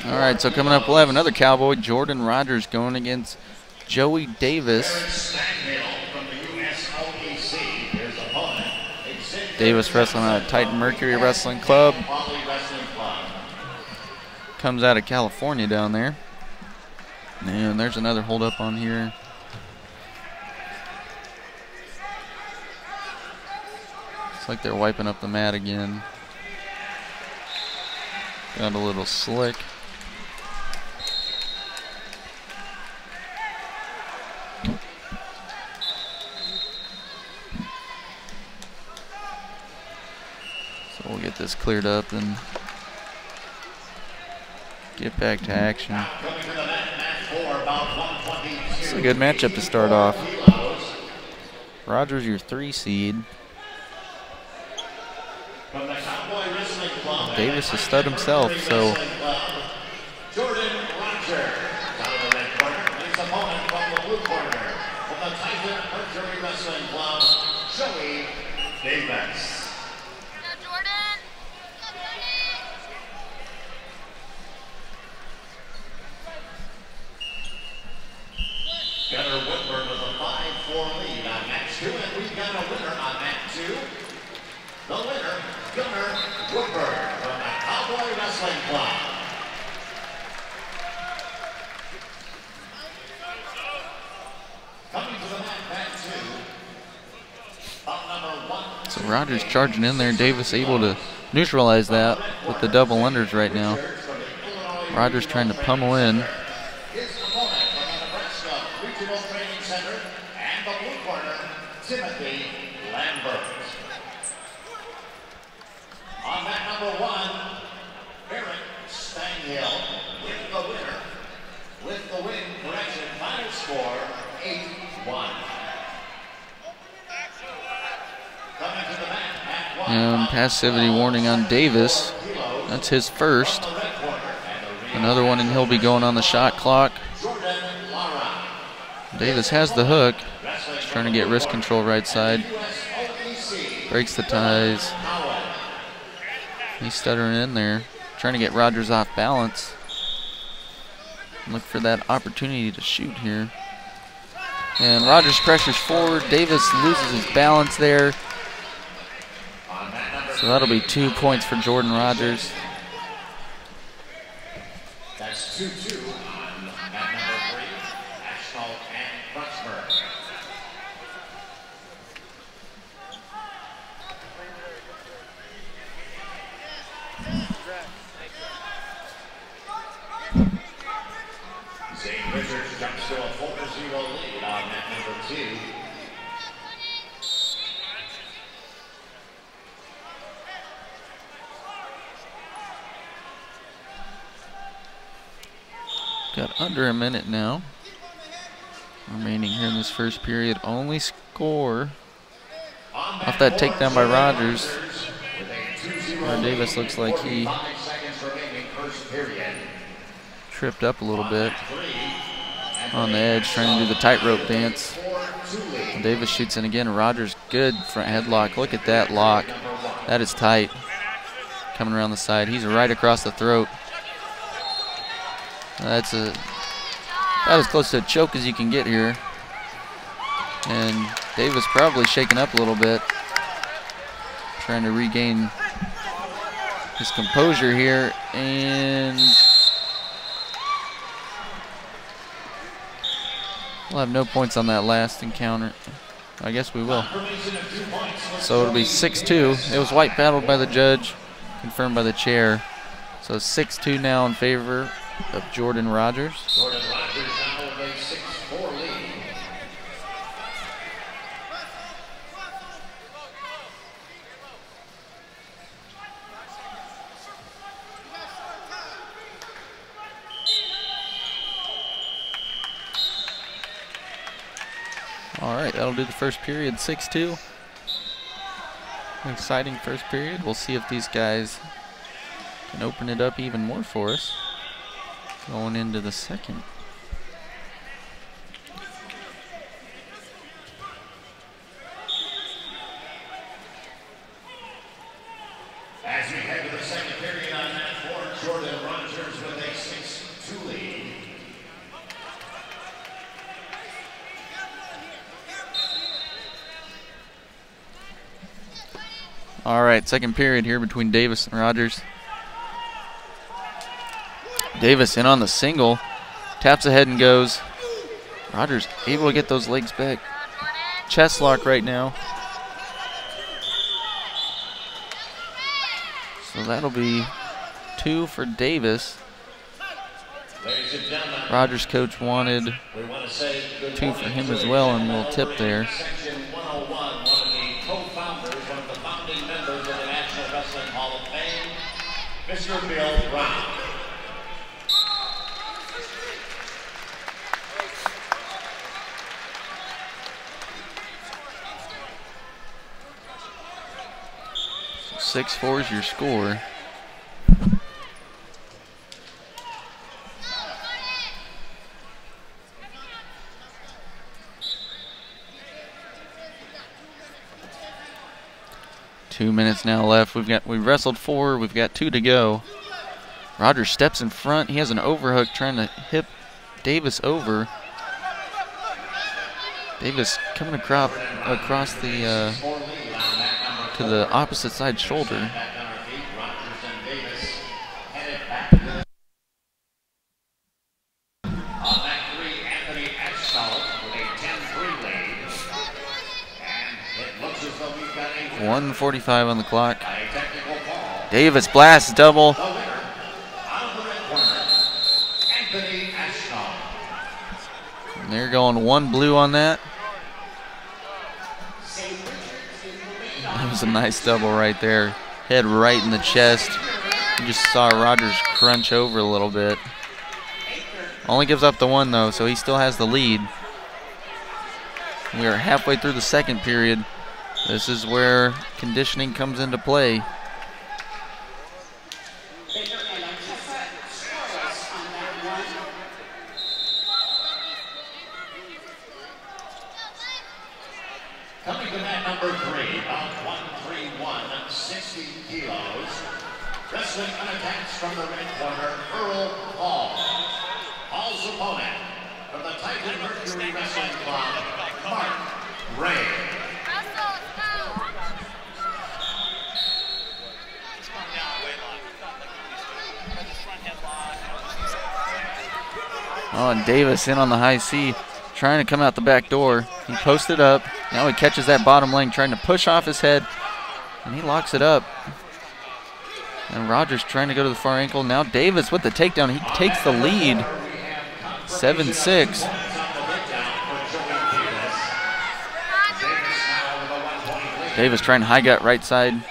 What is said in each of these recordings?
All right, so coming up, we'll have another Cowboy, Jordan Rogers, going against Joey Davis. Davis wrestling out of Titan Mercury Wrestling Club. Comes out of California down there. And there's another hold up on here. It's like they're wiping up the mat again. Got a little slick. So we'll get this cleared up and get back to action. It's a good matchup to start off. Rogers, your 3 seed. Davis has stud himself, so. Jordan Rogers out of the red corner. His opponent from the blue corner. From the Titan Mercury Wrestling Club, Joey Davis. Go Jordan! Go Jordan! Gunnar Woodward with a 5-4 lead on match 2, and we've got a winner on match 2. The winner, Gunnar Woodward from the Cowboy Wrestling Club. Coming to the mat, match 2. Up number 1. So Rogers charging in there. Davis able to neutralize that with the double unders right now. Rogers trying to pummel in. His opponent from the Nebraska Regional Training Center and the blue corner, Timothy Lambert. On mat number 1, Eric Stanghill with the winner. With the win, correction, final score 8-1. Coming to the mat at 1. And passivity warning on Davis. That's his first. Another one, and he'll be going on the shot clock. Davis has the hook. He's trying to get wrist control right side. Breaks the ties. He's stuttering in there, trying to get Rogers off balance. Look for that opportunity to shoot here. And Rogers pressures forward. Davis loses his balance there. So that'll be 2 points for Jordan Rogers. That's 2-2 on mat number 3, Ashfall and Crutchburg. Zane Richards jumps to a 4-0 lead on mat number 2. Got under a minute now remaining here in this first period. Only score off that takedown by Rogers. Davis looks like he tripped up a little bit on the edge, trying to do the tightrope dance. And Davis shoots in again. Rogers, good front headlock. Look at that lock. That is tight. Coming around the side. He's right across the throat. That's about as close to a choke as you can get here. And Davis probably shaking up a little bit, trying to regain his composure here. And we'll have no points on that last encounter. I guess we will. So it'll be 6-2. It was white paddled by the judge, confirmed by the chair. So 6-2 now in favor of Jordan Rogers. Jordan Rogers now with a 6-4 lead. All right, that'll do the first period, 6-2. Exciting first period. We'll see if these guys can open it up even more for us going into the second. As we head to the second All right, second period here between Davis and Rogers. Davis in on the single, taps ahead and goes. Rogers able to get those legs back. Chest lock right now. So that'll be 2 for Davis. Rogers' coach wanted 2 for him as well, and we'll tip there. Section 101, one of the co-founders, one of the founding members of the National Wrestling Hall of Fame, Mr. Bill Brown. So 6-4 is your score. Two minutes now left. We've wrestled 4. We've got 2 to go. Rogers steps in front. He has an overhook trying to hip Davis over. Davis coming across the to the opposite side shoulder. On that 3, Anthony Ashall with a 10-3 lead. And it looks as though we've got a 1:45 on the clock. technical ball. Davis blasts double. The winner, out of the red corner, Anthony Ashall. And they're going 1 blue on that. That was a nice double right there. Head right in the chest. You just saw Rogers crunch over a little bit. Only gives up the 1 though, so he still has the lead. We are halfway through the second period. This is where conditioning comes into play. Coming to mat number 3, about 131, 60 kilos. Wrestling unattached from the red corner, Earl Hall. Hall's opponent from the Titan Mercury Wrestling Club, Mark Ray. Oh, and Davis in on the high C, trying to come out the back door. He posted up. Now he catches that bottom leg, trying to push off his head, and he locks it up. And Rogers trying to go to the far ankle. Now Davis with the takedown. He takes the lead. 7-6. Davis trying high gut right side.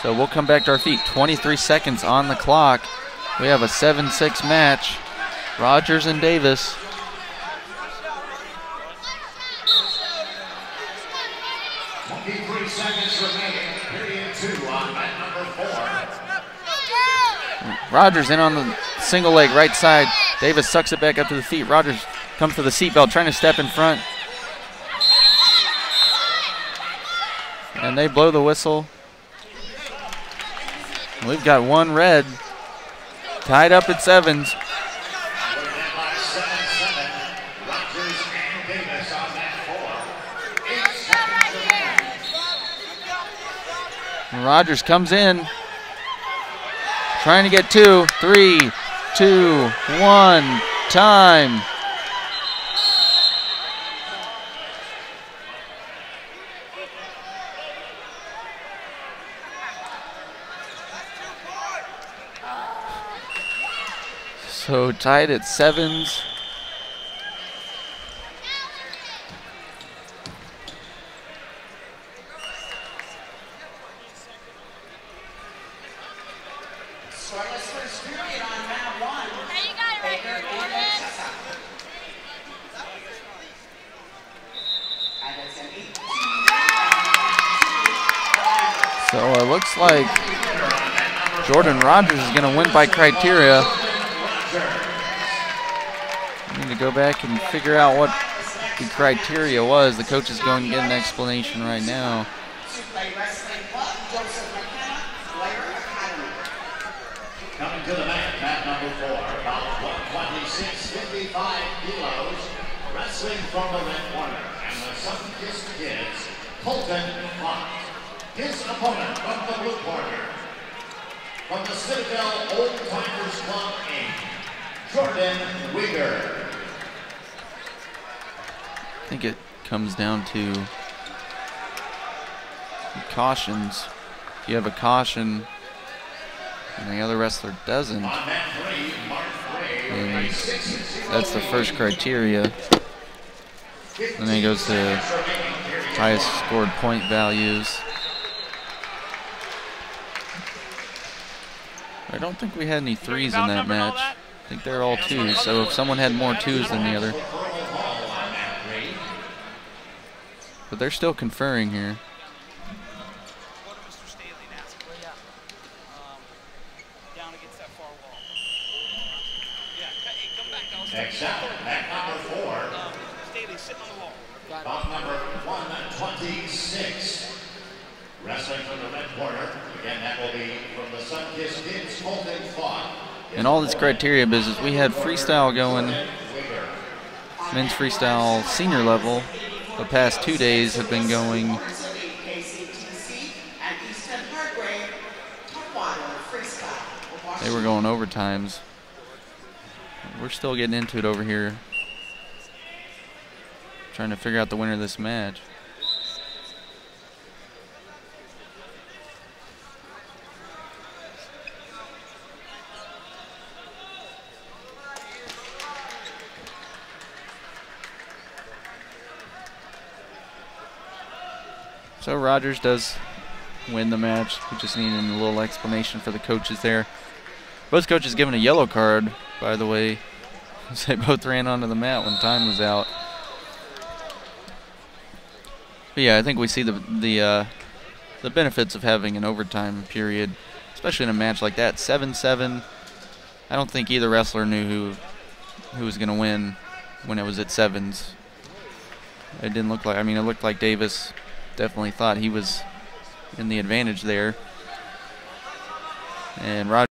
So we'll come back to our feet. 23 seconds on the clock. We have a 7-6 match. Rogers and Davis. Rogers in on the single leg right side. Davis sucks it back up to the feet. Rogers comes to the seatbelt, trying to step in front. And they blow the whistle. We've got 1 red. Tied up at 7s. And Rogers comes in. Trying to get 2, 3, 2, 1, time. So tied at 7s. So it looks like Jordan Rogers is going to win by criteria. We need to go back and figure out what the criteria was. The coach is going to get an explanation right now. Coming to the mat number 4, about 126, 55 kilos, wrestling from the red corner. the Sun-Kissed Kids, Colton Mott. His opponent from the blue corner, from the Citadel Old Timers Club, Inc., Jordan Wieger. I think it comes down to cautions. If you have a caution and the other wrestler doesn't, then that's the first criteria. And then it goes to highest scored point values. I don't think we had any threes in that match. I think they're all twos, so if someone had more twos than the other. But they're still conferring here. Next up, at number 4, bout number 126. Wrestling from the red corner. Again, that will be from the Sun-Kissed Kids, Colton Mott. And all this criteria business, we had freestyle going, men's freestyle senior level. The past 2 days have been going they were going overtimes. We're still getting into it over here, trying to figure out the winner of this match. So Rogers does win the match. We just needed a little explanation for the coaches there. Both coaches given a yellow card, by the way. They both ran onto the mat when time was out. But yeah, I think we see the benefits of having an overtime period, especially in a match like that. 7-7. I don't think either wrestler knew who was going to win when it was at sevens. It didn't look like. I mean, it looked like Davis definitely thought he was in the advantage there, and Rogers